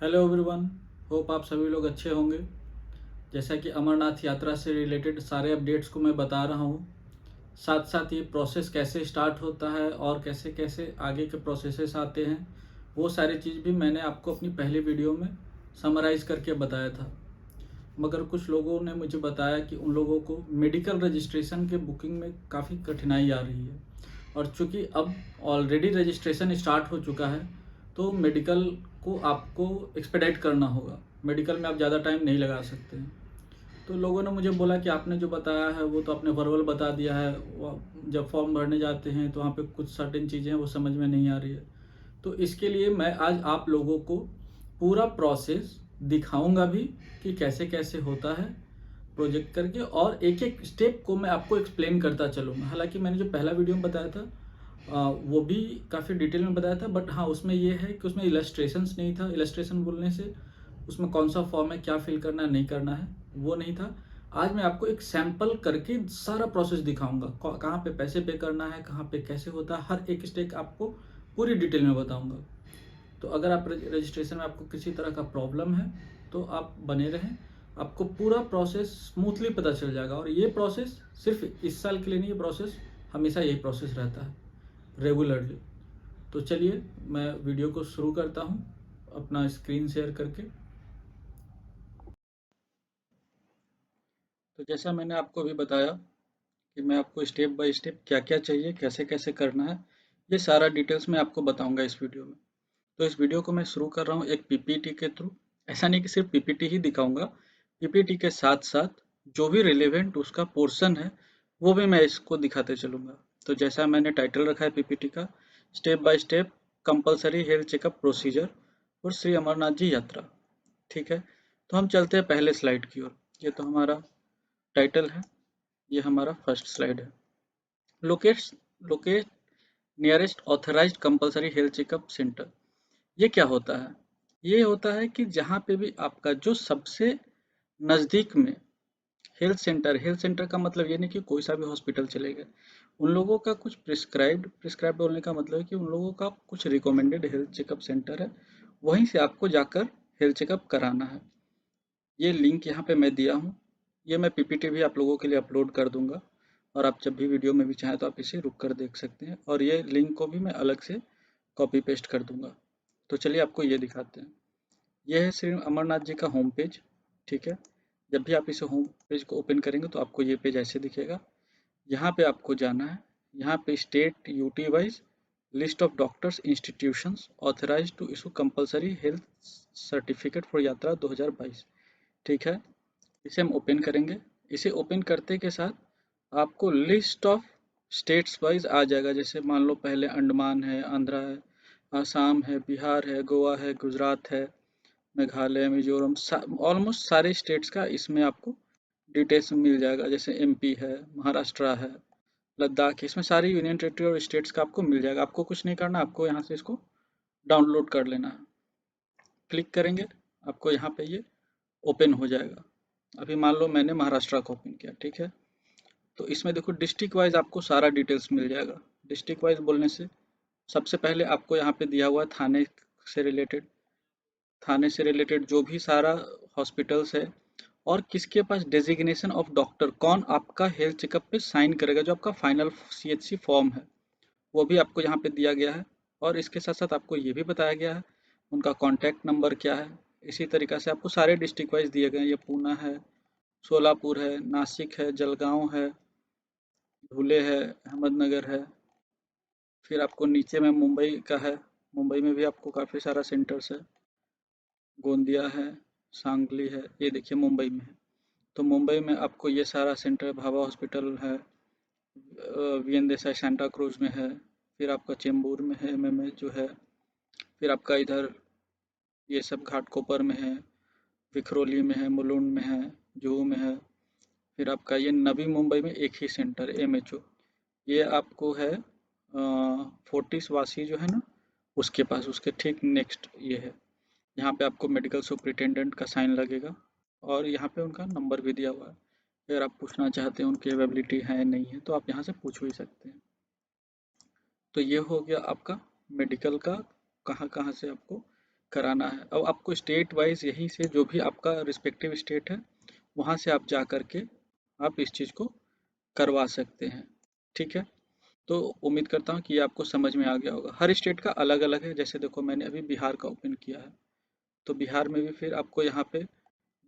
Hello everyone. Hope आप सभी लोग अच्छे होंगे। जैसा कि अमरनाथ यात्रा से रिलेटेड सारे अपडेट्स को मैं बता रहा हूँ, साथ साथ ये प्रोसेस कैसे स्टार्ट होता है और कैसे कैसे आगे के प्रोसेसेस आते हैं, वो सारी चीज़ भी मैंने आपको अपनी पहली वीडियो में समराइज़ करके बताया था। मगर कुछ लोगों ने मुझे बताया कि उन लोगों को मेडिकल रजिस्ट्रेशन के बुकिंग में काफ़ी कठिनाई आ रही है, और चूँकि अब ऑलरेडी रजिस्ट्रेशन स्टार्ट हो चुका है तो मेडिकल को आपको एक्सपेडाइट करना होगा। मेडिकल में आप ज़्यादा टाइम नहीं लगा सकते हैं। तो लोगों ने मुझे बोला कि आपने जो बताया है वो तो आपने वर्बल बता दिया है, जब फॉर्म भरने जाते हैं तो वहाँ पे कुछ सर्टेन चीज़ें हैं वो समझ में नहीं आ रही है। तो इसके लिए मैं आज आप लोगों को पूरा प्रोसेस दिखाऊंगा भी कि कैसे कैसे होता है प्रोजेक्ट करके, और एक एक स्टेप को मैं आपको एक्सप्लेन करता चलूँगा। हालांकि मैंने जो पहला वीडियो में बताया था वो भी काफ़ी डिटेल में बताया था, बट हाँ उसमें ये है कि उसमें इलस्ट्रेशंस नहीं था। इलस्ट्रेशन बोलने से उसमें कौन सा फॉर्म है, क्या फिल करना है नहीं करना है, वो नहीं था। आज मैं आपको एक सैंपल करके सारा प्रोसेस दिखाऊंगा, कहाँ पे पैसे पे करना है, कहाँ पे कैसे होता है, हर एक स्टेप आपको पूरी डिटेल में बताऊंगा। तो अगर आप रजिस्ट्रेशन में आपको किसी तरह का प्रॉब्लम है तो आप बने रहें, आपको पूरा प्रोसेस स्मूथली पता चल जाएगा। और ये प्रोसेस सिर्फ इस साल के लिए नहीं, ये प्रोसेस हमेशा यही प्रोसेस रहता है रेगुलरली। तो चलिए मैं वीडियो को शुरू करता हूँ अपना स्क्रीन शेयर करके। तो जैसा मैंने आपको अभी बताया कि मैं आपको स्टेप बाय स्टेप क्या क्या चाहिए, कैसे कैसे करना है, ये सारा डिटेल्स मैं आपको बताऊंगा इस वीडियो में। तो इस वीडियो को मैं शुरू कर रहा हूँ एक पीपीटी के थ्रू। ऐसा नहीं कि सिर्फ पीपीटी ही दिखाऊंगा, पीपीटी के साथ साथ जो भी रिलेवेंट उसका पोर्शन है वो भी मैं इसको दिखाते चलूँगा। तो जैसा मैंने टाइटल रखा है पीपीटी का, step by step compulsory health checkup procedure और श्री अमरनाथ जी यात्रा। ठीक है, तो हम चलते हैं पहले स्लाइड की ओर। ये तो हमारा टाइटल है, ये हमारा फर्स्ट स्लाइड है। Locate locate nearest authorised compulsory health checkup centre. ये क्या होता है? ये होता है कि जहाँ पे भी आपका जो सबसे नज़दीक में हेल्थ सेंटर का मतलब ये नहीं कि कोई सा भी हॉस्पिटल चले गए। उन लोगों का कुछ प्रिस्क्राइब्ड बोलने का मतलब है कि उन लोगों का कुछ रिकमेंडेड हेल्थ चेकअप सेंटर है, वहीं से आपको जाकर हेल्थ चेकअप कराना है। ये लिंक यहाँ पे मैं दिया हूँ, ये मैं पीपीटी भी आप लोगों के लिए अपलोड कर दूंगा, और आप जब भी वीडियो में भी चाहें तो आप इसे रुक कर देख सकते हैं, और ये लिंक को भी मैं अलग से कॉपी पेस्ट कर दूंगा। तो चलिए आपको ये दिखाते हैं। यह है श्री अमरनाथ जी का होम पेज। ठीक है, जब भी आप इसे होम पेज को ओपन करेंगे तो आपको ये पेज ऐसे दिखेगा। यहाँ पे आपको जाना है, यहाँ पे state UT wise list of doctors institutions authorised to issue compulsory health certificate for यात्रा 2022। ठीक है, इसे हम ओपन करेंगे। इसे ओपन करते के साथ आपको लिस्ट ऑफ स्टेट्स वाइज आ जाएगा। जैसे मान लो पहले अंडमान है, आंध्रा है, आसाम है, बिहार है, गोवा है, गुजरात है, मेघालय, मिजोरम, ऑलमोस्ट सारे स्टेट्स का इसमें आपको डिटेल्स मिल जाएगा। जैसे एमपी है, महाराष्ट्र है, लद्दाख, इसमें सारी यूनियन टेरिटरी और स्टेट्स का आपको मिल जाएगा। आपको कुछ नहीं करना, आपको यहाँ से इसको डाउनलोड कर लेना है। क्लिक करेंगे, आपको यहाँ पे ये ओपन हो जाएगा। अभी मान लो मैंने महाराष्ट्र को ओपन किया। ठीक है, तो इसमें देखो डिस्ट्रिक्ट वाइज आपको सारा डिटेल्स मिल जाएगा। डिस्ट्रिक्ट वाइज बोलने से सबसे पहले आपको यहाँ पे दिया हुआ है थाने से रिलेटेड। थाने से रिलेटेड जो भी सारा हॉस्पिटल्स है, और किसके पास डेजिग्नेशन ऑफ डॉक्टर, कौन आपका हेल्थ चेकअप पे साइन करेगा, जो आपका फाइनल सीएचसी फॉर्म है वो भी आपको यहाँ पे दिया गया है। और इसके साथ साथ आपको ये भी बताया गया है उनका कॉन्टैक्ट नंबर क्या है। इसी तरीक़ा से आपको सारे डिस्ट्रिक्ट वाइज दिए गए हैं। ये पूना है, सोलापुर है, नासिक है, जलगांव है, धुले है, अहमदनगर है। फिर आपको नीचे में मुंबई का है, मुंबई में भी आपको काफ़ी सारा सेंटर्स है, गोंदिया है, सांगली है, ये देखिए मुंबई में है। तो मुंबई में आपको ये सारा सेंटर, भाभा हॉस्पिटल है, वीएन देसाई सांता क्रूज में है, फिर आपका चेंबूर में है, एमएमए जो है, फिर आपका इधर ये सब घाटकोपर में है, विखरोली में है, मुलुंड में है, जुहू में है। फिर आपका ये नवी मुंबई में एक ही सेंटर एमएचओ, ये आपको है फोर्टिस वासी जो है ना, उसके पास, उसके ठीक नेक्स्ट ये है। यहाँ पे आपको मेडिकल सुपरिटेंडेंट का साइन लगेगा, और यहाँ पे उनका नंबर भी दिया हुआ है। अगर आप पूछना चाहते हैं उनकी अवेलेबिलिटी है नहीं है तो आप यहाँ से पूछ भी सकते हैं। तो ये हो गया आपका मेडिकल का, कहाँ कहाँ से आपको कराना है। अब आपको स्टेट वाइज यहीं से जो भी आपका रिस्पेक्टिव स्टेट है वहाँ से आप जा कर के आप इस चीज़ को करवा सकते हैं। ठीक है, तो उम्मीद करता हूँ कि ये आपको समझ में आ गया होगा। हर स्टेट का अलग अलग है। जैसे देखो मैंने अभी बिहार का ओपन किया है, तो बिहार में भी फिर आपको यहाँ पे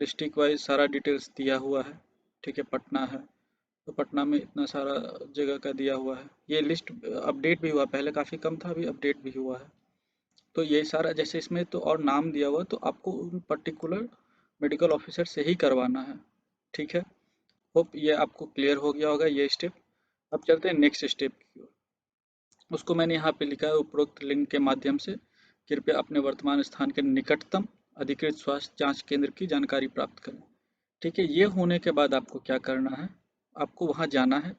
डिस्ट्रिक्ट वाइज सारा डिटेल्स दिया हुआ है। ठीक है, पटना है तो पटना में इतना सारा जगह का दिया हुआ है। ये लिस्ट अपडेट भी हुआ, पहले काफ़ी कम था, अभी अपडेट भी हुआ है। तो ये सारा जैसे इसमें तो और नाम दिया हुआ है, तो आपको उन पर्टिकुलर मेडिकल ऑफिसर से ही करवाना है। ठीक है, होप ये आपको क्लियर हो गया होगा ये स्टेप। अब चलते हैं नेक्स्ट स्टेप की ओर। उसको मैंने यहाँ पे लिखा है, उपरोक्त लिंक के माध्यम से कृपया अपने वर्तमान स्थान के निकटतम अधिकृत स्वास्थ्य जांच केंद्र की जानकारी प्राप्त करें। ठीक है, ये होने के बाद आपको क्या करना है, आपको वहाँ जाना है।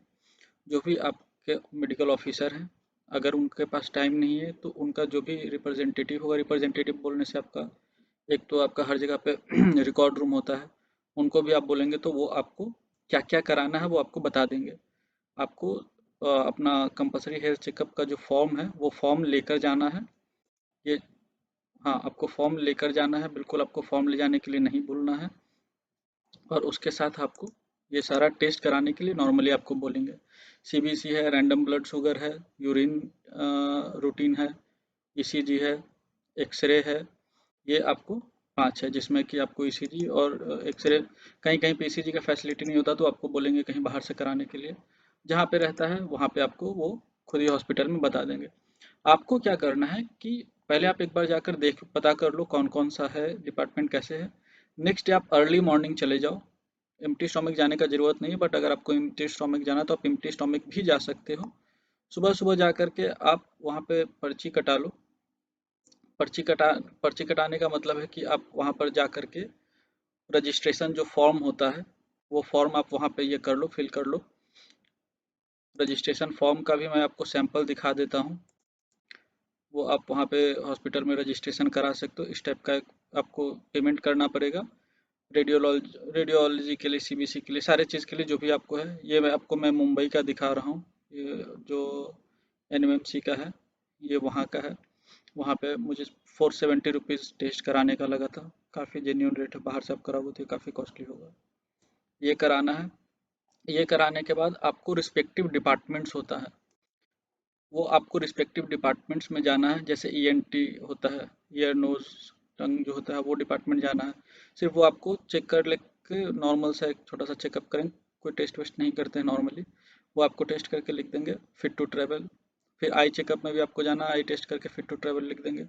जो भी आपके मेडिकल ऑफिसर हैं, अगर उनके पास टाइम नहीं है तो उनका जो भी रिप्रेजेंटेटिव होगा, रिप्रेजेंटेटिव बोलने से आपका एक तो आपका हर जगह पे रिकॉर्ड रूम होता है, उनको भी आप बोलेंगे तो वो आपको क्या क्या कराना है वो आपको बता देंगे। आपको अपना कंपलसरी हेल्थ चेकअप का जो फॉर्म है वो फॉर्म लेकर जाना है। ये, हाँ, आपको फॉर्म लेकर जाना है, बिल्कुल आपको फॉर्म ले जाने के लिए नहीं भूलना है। और उसके साथ आपको ये सारा टेस्ट कराने के लिए नॉर्मली आपको बोलेंगे। सीबीसी है, रैंडम ब्लड शुगर है, यूरिन रूटीन है, ईसीजी है, एक्सरे है। ये आपको 5 है, जिसमें कि आपको ईसीजी और एक्सरे, कहीं कहीं पे ईसीजी का फैसिलिटी नहीं होता तो आपको बोलेंगे कहीं बाहर से कराने के लिए। जहाँ पे रहता है वहाँ पे आपको वो खुद ही हॉस्पिटल में बता देंगे। आपको क्या करना है कि पहले आप एक बार जाकर देख पता कर लो कौन कौन सा है, डिपार्टमेंट कैसे है। नेक्स्ट डे आप अर्ली मॉर्निंग चले जाओ। एम्प्टी स्टोमक जाने का ज़रूरत नहीं है, बट अगर आपको एम्प्टी स्टोमक जाना तो आप एम्प्टी स्टोमक भी जा सकते हो। सुबह सुबह जा कर के आप वहाँ पे पर्ची कटा लो। पर्ची कटा पर्ची कटाने का मतलब है कि आप वहाँ पर जा कर के रजिस्ट्रेशन जो फॉर्म होता है वो फॉर्म आप वहाँ पे ये कर लो, फिल कर लो। रजिस्ट्रेशन फॉर्म का भी मैं आपको सैंपल दिखा देता हूँ। वो आप वहाँ पे हॉस्पिटल में रजिस्ट्रेशन करा सकते हो। इस टाइप का आपको पेमेंट करना पड़ेगा। रेडियोलॉजी के लिए, सीबीसी के लिए, सारे चीज़ के लिए जो भी आपको है। ये मैं मुंबई का दिखा रहा हूँ, ये जो एनएमएमसी का है ये वहाँ का है। वहाँ पे मुझे 470 रुपीज़ टेस्ट कराने का लगा था। काफ़ी जेन्यून रेट है, बाहर से आप कराओगे तो काफ़ी कॉस्टली होगा। ये कराना है। ये कराने के बाद आपको रिस्पेक्टिव डिपार्टमेंट्स होता है, वो आपको रिस्पेक्टिव डिपार्टमेंट्स में जाना है। जैसे ईएनटी होता है, ईयर नोज टंग जो होता है, वो डिपार्टमेंट जाना है। सिर्फ वो आपको चेक कर ले के नॉर्मल सा एक छोटा सा चेकअप करेंगे, कोई टेस्ट वेस्ट नहीं करते हैं नॉर्मली। वो आपको टेस्ट करके लिख देंगे फिट टू ट्रैवल। फिर आई चेकअप में भी आपको जाना है, आई टेस्ट करके फिट टू ट्रैवल लिख देंगे।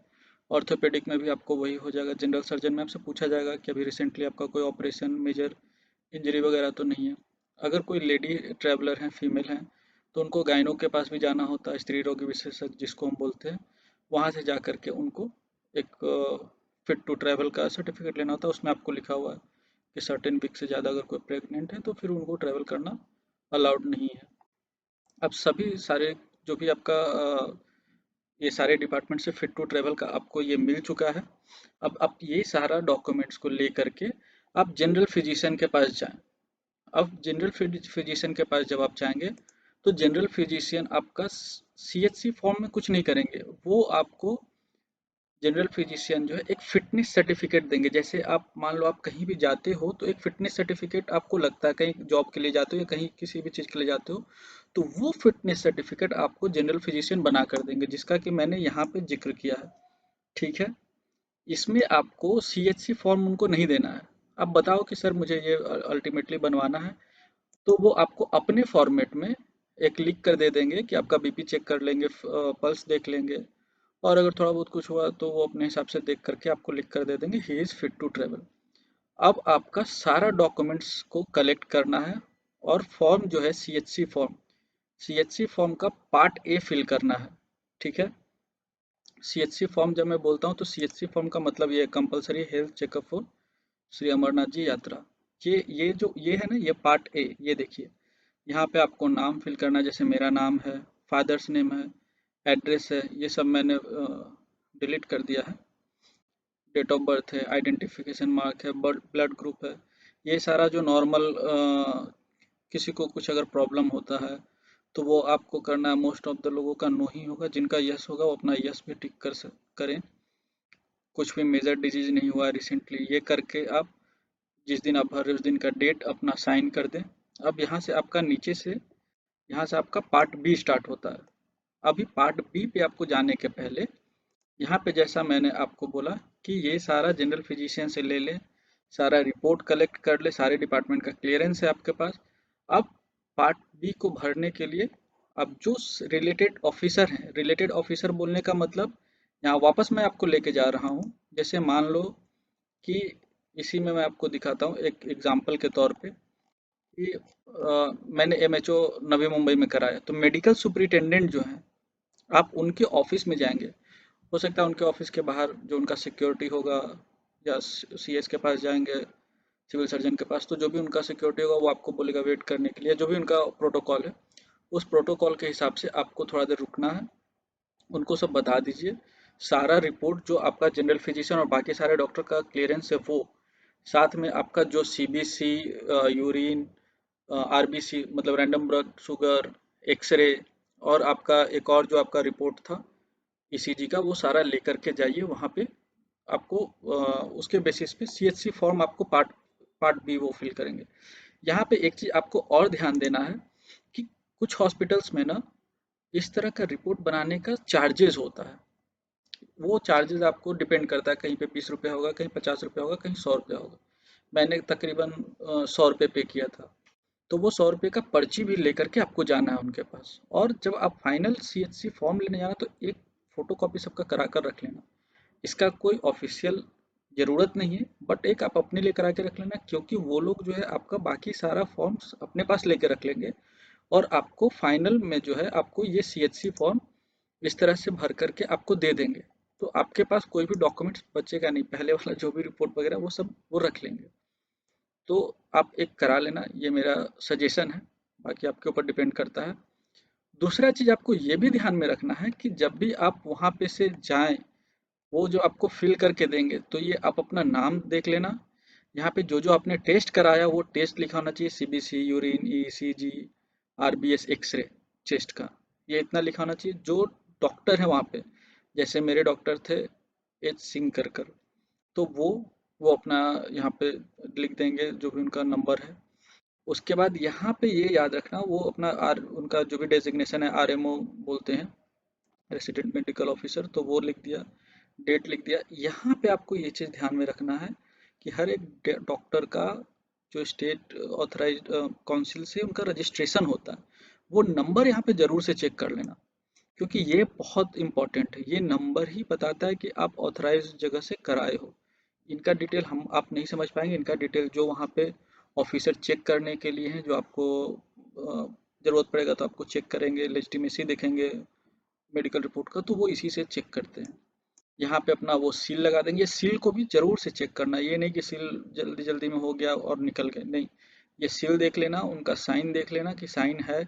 ऑर्थोपेडिक में भी आपको वही हो जाएगा। जनरल सर्जन में आपसे पूछा जाएगा कि अभी रिसेंटली आपका कोई ऑपरेशन, मेजर इंजरी वगैरह तो नहीं है। अगर कोई लेडी ट्रैवलर हैं, फीमेल हैं, तो उनको गायनो के पास भी जाना होता है, स्त्री रोग विशेषज्ञ जिसको हम बोलते हैं। वहाँ से जा कर के उनको एक फिट टू ट्रैवल का सर्टिफिकेट लेना होता है। उसमें आपको लिखा हुआ है कि सर्टेन वीक से ज़्यादा अगर कोई प्रेग्नेंट है तो फिर उनको ट्रैवल करना अलाउड नहीं है। अब सभी सारे जो भी आपका ये सारे डिपार्टमेंट से फिट टू ट्रैवल का आपको ये मिल चुका है। अब आप ये सारा डॉक्यूमेंट्स को ले करके आप जनरल फिजिशियन के पास जाएं। अब जनरल फिजिशियन के पास जब आप जाएंगे तो जनरल फिजिशियन आपका सीएचसी फॉर्म में कुछ नहीं करेंगे। वो आपको जनरल फिजिशियन जो है एक फिटनेस सर्टिफिकेट देंगे। जैसे आप मान लो आप कहीं भी जाते हो तो एक फिटनेस सर्टिफिकेट आपको लगता है, कहीं जॉब के लिए जाते हो या कहीं किसी भी चीज़ के लिए जाते हो, तो वो फिटनेस सर्टिफिकेट आपको जनरल फिजिशियन बना कर देंगे, जिसका कि मैंने यहाँ पे जिक्र किया है। ठीक है, इसमें आपको सीएचसी फॉर्म उनको नहीं देना है। अब बताओ कि सर मुझे ये अल्टीमेटली बनवाना है, तो वो आपको अपने फॉर्मेट में एक लिख कर दे देंगे कि आपका बीपी चेक कर लेंगे, पल्स देख लेंगे, और अगर थोड़ा बहुत कुछ हुआ तो वो अपने हिसाब से देख करके आपको लिख कर दे देंगे he is fit to travel. अब आपका सारा डॉक्यूमेंट्स को कलेक्ट करना है और फॉर्म जो है सीएचसी फॉर्म, सीएचसी फॉर्म का पार्ट ए फिल करना है। ठीक है, सीएचसी फॉर्म जब मैं बोलता हूँ तो सीएचसी फॉर्म का मतलब ये compulsory health checkup for Shri Amarnath ji Yatra. ये जो ये है ना, ये पार्ट ए, ये देखिए। यहाँ पे आपको नाम फिल करना है, जैसे मेरा नाम है, फादर्स नेम है, एड्रेस है, ये सब मैंने डिलीट कर दिया है। डेट ऑफ बर्थ है, आइडेंटिफिकेशन मार्क है, ब्लड ग्रुप है। ये सारा जो नॉर्मल किसी को कुछ अगर प्रॉब्लम होता है तो वो आपको करना है। मोस्ट ऑफ द लोगों का नो ही होगा, जिनका यस होगा वो अपना यस भी टिक करें। कुछ भी मेजर डिजीज नहीं हुआ रिसेंटली, ये करके आप जिस दिन आप भर रहे हो उस दिन का डेट अपना साइन कर दें। अब यहाँ से आपका नीचे से, यहाँ से आपका पार्ट बी स्टार्ट होता है। अभी पार्ट बी पे आपको जाने के पहले यहाँ पे जैसा मैंने आपको बोला कि ये सारा जनरल फिजिशियन से ले लें, सारा रिपोर्ट कलेक्ट कर ले, सारे डिपार्टमेंट का क्लियरेंस है आपके पास। अब पार्ट बी को भरने के लिए अब जो रिलेटेड ऑफिसर हैं, रिलेटेड ऑफिसर बोलने का मतलब यहाँ वापस मैं आपको लेके जा रहा हूँ। जैसे मान लो कि इसी में मैं आपको दिखाता हूँ एक एग्जाम्पल के तौर पे कि मैंने एमएचओ नवी मुंबई में कराया, तो मेडिकल सुपरिटेंडेंट जो हैं आप उनके ऑफिस में जाएंगे। हो सकता है उनके ऑफिस के बाहर जो उनका सिक्योरिटी होगा, या सीएस के पास जाएंगे, सिविल सर्जन के पास, तो जो भी उनका सिक्योरिटी होगा वो आपको बोलेगा वेट करने के लिए। जो भी उनका प्रोटोकॉल है उस प्रोटोकॉल के हिसाब से आपको थोड़ा देर रुकना है। उनको सब बता दीजिए, सारा रिपोर्ट जो आपका जनरल फिजिशियन और बाकी सारे डॉक्टर का क्लियरेंस है वो, साथ में आपका जो सीबीसी, यूरिन, आरबीसी मतलब रैंडम ब्लड शुगर, एक्सरे, और आपका एक और जो आपका रिपोर्ट था ईसीजी का, वो सारा लेकर के जाइए वहाँ पे। आपको उसके बेसिस पे सीएचसी फॉर्म आपको पार्ट पार्ट बी वो फिल करेंगे। यहाँ पे एक चीज़ आपको और ध्यान देना है कि कुछ हॉस्पिटल्स में ना इस तरह का रिपोर्ट बनाने का चार्जेस होता है। वो चार्जेस आपको डिपेंड करता है, कहीं पे 20 रुपये होगा, कहीं 50 रुपये होगा, कहीं 100 रुपये होगा। मैंने तकरीबन 100 रुपये पे किया था। तो वो 100 रुपये का पर्ची भी लेकर के आपको जाना है उनके पास। और जब आप फाइनल सीएचसी फॉर्म लेने जाना तो एक फोटो कॉपी सबका करा कर रख लेना। इसका कोई ऑफिशियल ज़रूरत नहीं है, बट एक आप अपने लिए करा के रख लेना, क्योंकि वो लोग जो है आपका बाकी सारा फॉर्म्स अपने पास लेके रख लेंगे और आपको फाइनल में जो है आपको ये सीएचसी फॉर्म इस तरह से भर करके आपको दे देंगे। तो आपके पास कोई भी डॉक्यूमेंट्स बचेगा नहीं, पहले वाला जो भी रिपोर्ट वगैरह वो सब वो रख लेंगे। तो आप एक करा लेना, ये मेरा सजेशन है, बाकी आपके ऊपर डिपेंड करता है। दूसरा चीज़ आपको ये भी ध्यान में रखना है कि जब भी आप वहाँ पे से जाएं, वो जो आपको फिल करके देंगे तो ये आप अपना नाम देख लेना। यहाँ पे जो जो आपने टेस्ट कराया वो टेस्ट लिखा होना चाहिए, CBC, urine, ECG, RBS, X ray chest का, ये इतना लिखा होना चाहिए। जो डॉक्टर है वहाँ पे, जैसे मेरे डॉक्टर थे एच सिंह कर तो वो अपना यहाँ पे लिख देंगे जो भी उनका नंबर है। उसके बाद यहाँ पे ये याद रखना, वो अपना उनका जो भी डेजिग्नेशन है आरएमओ बोलते हैं, रेसिडेंट मेडिकल ऑफिसर, तो वो लिख दिया, डेट लिख दिया। यहाँ पे आपको ये चीज़ ध्यान में रखना है कि हर एक डॉक्टर का जो स्टेट ऑथराइज्ड काउंसिल से उनका रजिस्ट्रेशन होता है, वो नंबर यहाँ पे ज़रूर से चेक कर लेना, क्योंकि ये बहुत इंपॉर्टेंट है। ये नंबर ही बताता है कि आप ऑथराइज जगह से कराए हो। इनका डिटेल हम आप नहीं समझ पाएंगे, इनका डिटेल जो वहाँ पे ऑफिसर चेक करने के लिए हैं, जो आपको ज़रूरत पड़ेगा तो आपको चेक करेंगे, लेजिटिमेसी देखेंगे मेडिकल रिपोर्ट का, तो वो इसी से चेक करते हैं। यहाँ पे अपना वो सील लगा देंगे। सील को भी जरूर से चेक करना, ये नहीं कि सील जल्दी जल्दी में हो गया और निकल गए, नहीं, ये सील देख लेना, उनका साइन देख लेना कि साइन है,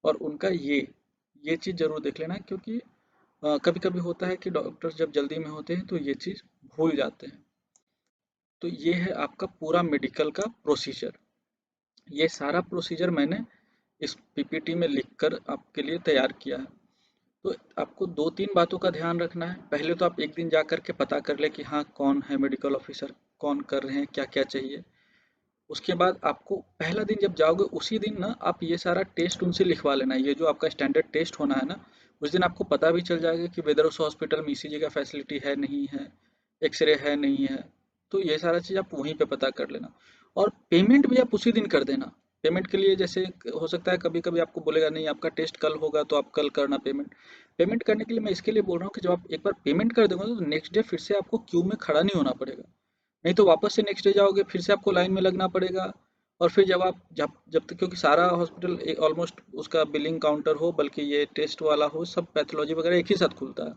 और उनका ये चीज़ जरूर देख लेना, क्योंकि कभी कभी होता है कि डॉक्टर्स जब जल्दी में होते हैं तो ये चीज़ भूल जाते हैं। तो ये है आपका पूरा मेडिकल का प्रोसीजर। ये सारा प्रोसीजर मैंने इस पीपीटी में लिखकर आपके लिए तैयार किया है। तो आपको दो तीन बातों का ध्यान रखना है। पहले तो आप एक दिन जा कर के पता कर ले कि हाँ कौन है मेडिकल ऑफिसर, कौन कर रहे हैं, क्या क्या चाहिए। उसके बाद आपको पहला दिन जब जाओगे उसी दिन ना आप ये सारा टेस्ट उनसे लिखवा लेना। ये जो आपका स्टैंडर्ड टेस्ट होना है ना, उस दिन आपको पता भी चल जाएगा कि वेदर उस हॉस्पिटल में ईसीजी का फैसिलिटी है नहीं है, एक्सरे है नहीं है। तो ये सारा चीज़ आप वहीं पे पता कर लेना। और पेमेंट भी आप उसी दिन कर देना। पेमेंट के लिए जैसे हो सकता है कभी कभी आपको बोलेगा नहीं आपका टेस्ट कल होगा तो आप कल करना पेमेंट। पेमेंट करने के लिए मैं इसके लिए बोल रहा हूँ कि जब आप एक बार पेमेंट कर दोगे तो नेक्स्ट डे फिर से आपको क्यू में खड़ा नहीं होना पड़ेगा। नहीं तो वापस से नेक्स्ट डे जाओगे फिर से आपको लाइन में लगना पड़ेगा। और फिर जब आप जब जब तक, क्योंकि सारा हॉस्पिटल ऑलमोस्ट उसका बिलिंग काउंटर हो, बल्कि ये टेस्ट वाला हो, सब पैथोलॉजी वगैरह एक ही साथ खुलता है।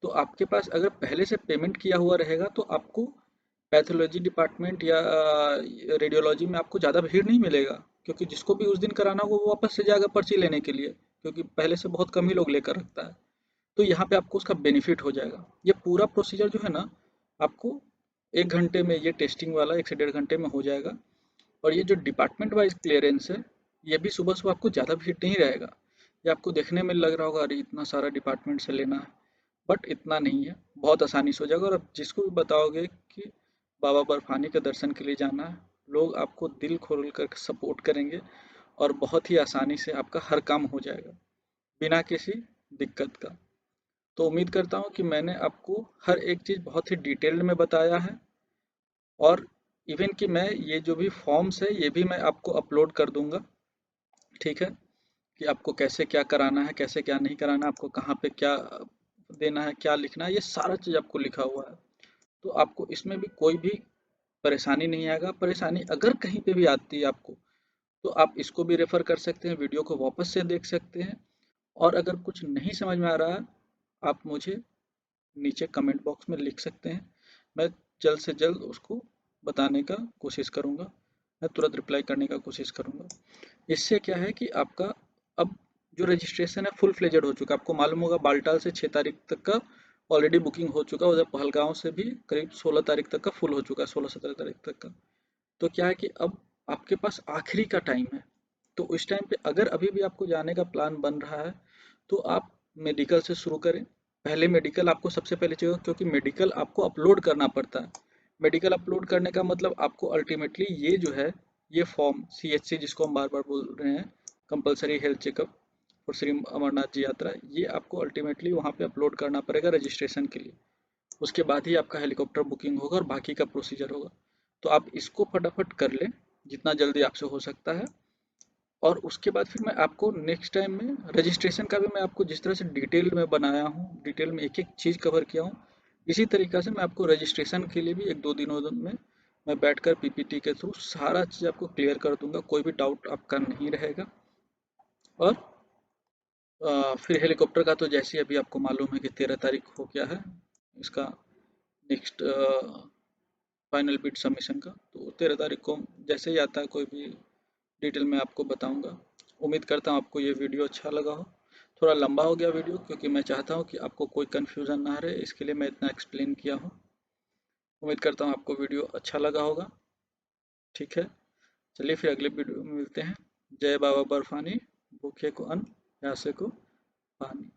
तो आपके पास अगर पहले से पेमेंट किया हुआ रहेगा तो आपको पैथोलॉजी डिपार्टमेंट या रेडियोलॉजी में आपको ज़्यादा भीड़ नहीं मिलेगा, क्योंकि जिसको भी उस दिन कराना होगा वो वापस से जाएगा पर्ची लेने के लिए, क्योंकि पहले से बहुत कम ही लोग लेकर रखता है। तो यहाँ पे आपको उसका बेनिफिट हो जाएगा। ये पूरा प्रोसीजर जो है ना, आपको 1 घंटे में, ये टेस्टिंग वाला 1 से 1.5 घंटे में हो जाएगा। और ये जो डिपार्टमेंट वाइज क्लियरेंस है, ये भी सुबह सुबह आपको ज़्यादा भीड़ नहीं रहेगा। ये आपको देखने में लग रहा होगा अरे इतना सारा डिपार्टमेंट से लेना है, बट इतना नहीं है, बहुत आसानी से हो जाएगा। और अब जिसको भी बताओगे कि बाबा बर्फानी के दर्शन के लिए जाना है, लोग आपको दिल खोल कर सपोर्ट करेंगे और बहुत ही आसानी से आपका हर काम हो जाएगा बिना किसी दिक्कत का। तो उम्मीद करता हूँ कि मैंने आपको हर एक चीज़ बहुत ही डिटेल्ड में बताया है। और इवन कि मैं ये जो भी फॉर्म्स है ये भी मैं आपको अपलोड कर दूंगा, ठीक है, कि आपको कैसे क्या कराना है, कैसे क्या नहीं कराना है, आपको कहाँ पे क्या देना है, क्या लिखना है, ये सारा चीज़ आपको लिखा हुआ है। तो आपको इसमें भी कोई भी परेशानी नहीं आएगा। परेशानी अगर कहीं पे भी आती है आपको, तो आप इसको भी रेफर कर सकते हैं, वीडियो को वापस से देख सकते हैं। और अगर कुछ नहीं समझ में आ रहा है, आप मुझे नीचे कमेंट बॉक्स में लिख सकते हैं। मैं जल्द से जल्द उसको बताने का कोशिश करूँगा, मैं तुरंत रिप्लाई करने का कोशिश करूँगा। इससे क्या है कि आपका अब जो रजिस्ट्रेशन है फुल फ्लेजेड हो चुका है। आपको मालूम होगा बालटाल से 6 तारीख तक का ऑलरेडी बुकिंग हो चुका है, उधर पहलगांव से भी करीब 16 तारीख तक का फुल हो चुका है, 16-17 तारीख तक का। तो क्या है कि अब आपके पास आखिरी का टाइम है। तो उस टाइम पे अगर अभी भी आपको जाने का प्लान बन रहा है, तो आप मेडिकल से शुरू करें। पहले मेडिकल आपको सबसे पहले चाहिए, क्योंकि मेडिकल आपको अपलोड करना पड़ता है। मेडिकल अपलोड करने का मतलब आपको अल्टीमेटली ये जो है, ये फॉर्म CHC जिसको हम बार बार बोल रहे हैं, कंपलसरी हेल्थ चेकअप और श्री अमरनाथ जी यात्रा, ये आपको अल्टीमेटली वहाँ पे अपलोड करना पड़ेगा रजिस्ट्रेशन के लिए। उसके बाद ही आपका हेलीकॉप्टर बुकिंग होगा और बाकी का प्रोसीजर होगा। तो आप इसको फटाफट कर लें जितना जल्दी आपसे हो सकता है। और उसके बाद फिर मैं आपको नेक्स्ट टाइम में रजिस्ट्रेशन का भी मैं आपको जिस तरह से डिटेल में बनाया हूँ, डिटेल में एक एक चीज़ कवर किया हूँ, इसी तरीक़ा से मैं आपको रजिस्ट्रेशन के लिए भी 1-2 दिनों में मैं बैठकर PPT के थ्रू सारा चीज़ आपको क्लियर कर दूंगा, कोई भी डाउट आपका नहीं रहेगा। और फिर हेलीकॉप्टर का तो जैसे अभी आपको मालूम है कि 13 तारीख हो गया है इसका नेक्स्ट फाइनल बिड सबमिशन का। तो 13 तारीख को जैसे ही आता है कोई भी डिटेल में आपको बताऊंगा। उम्मीद करता हूँ आपको ये वीडियो अच्छा लगा हो। थोड़ा लंबा हो गया वीडियो, क्योंकि मैं चाहता हूँ कि आपको कोई कन्फ्यूज़न ना रहे, इसके लिए मैं इतना एक्सप्लेन किया हूँ। उम्मीद करता हूँ आपको वीडियो अच्छा लगा होगा, ठीक है। चलिए फिर अगले वीडियो में मिलते हैं। जय बाबा बर्फानी, भूखे को अन्न, प्यासे को पानी।